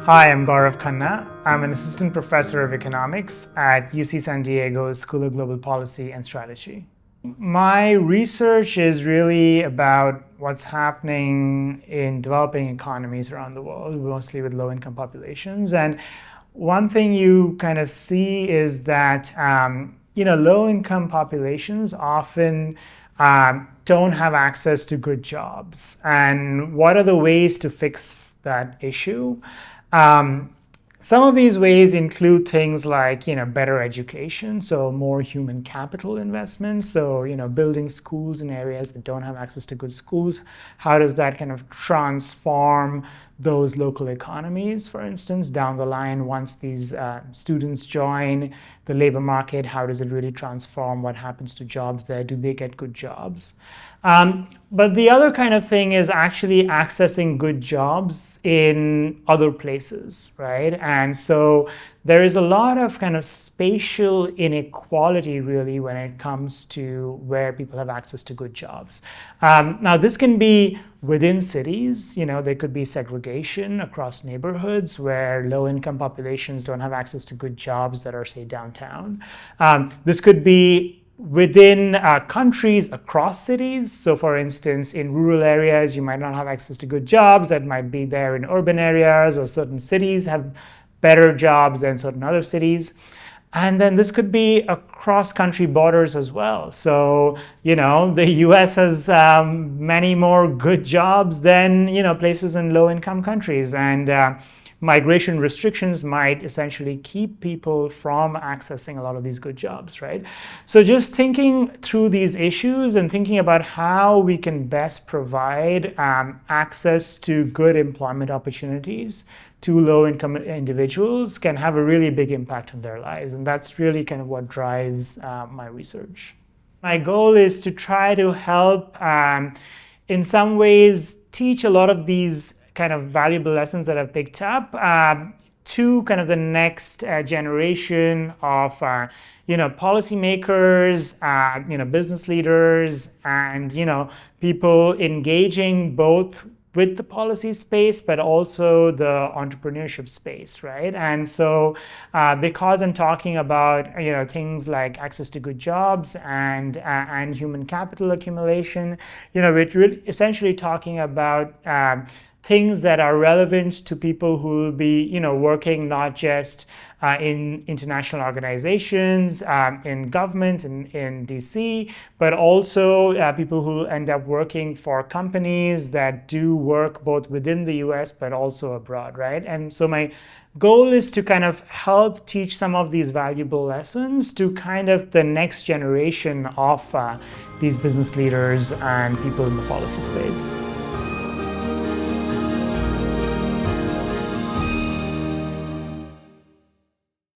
Hi, I'm Gaurav Khanna. I'm an assistant professor of economics at UC San Diego's School of Global Policy and Strategy. My research is really about what's happening in developing economies around the world, mostly with low-income populations. And one thing you kind of see is that low-income populations often don't have access to good jobs. And what are the ways to fix that issue? Some of these ways include things like, better education, so more human capital investment. So, building schools in areas that don't have access to good schools. How does that kind of transform those local economies, for instance, down the line once these students join the labor market? How does it really transform what happens to jobs there? Do they get good jobs? But the other kind of thing is actually accessing good jobs in other places, right? And so there is a lot of kind of spatial inequality really when it comes to where people have access to good jobs. Now, this can be within cities. There could be segregation across neighborhoods where low-income populations don't have access to good jobs that are, say, downtown. This could be within countries across cities. So for instance, in rural areas, you might not have access to good jobs that might be there in urban areas, or certain cities have better jobs than certain other cities. And then this could be across country borders as well. So, the US has many more good jobs than, places in low-income countries. And migration restrictions might essentially keep people from accessing a lot of these good jobs, right? So just thinking through these issues and thinking about how we can best provide access to good employment opportunities to low-income individuals can have a really big impact on their lives. And that's really kind of what drives my research. My goal is to try to help, in some ways, teach a lot of these kind of valuable lessons that I've picked up to kind of the next generation of policymakers, business leaders, and people engaging both with the policy space, but also the entrepreneurship space, right? And so because I'm talking about things like access to good jobs and human capital accumulation, we're really essentially talking about things that are relevant to people who will be, working not just in international organizations, in government, in DC, but also people who end up working for companies that do work both within the US but also abroad, right? And so my goal is to kind of help teach some of these valuable lessons to kind of the next generation of these business leaders and people in the policy space.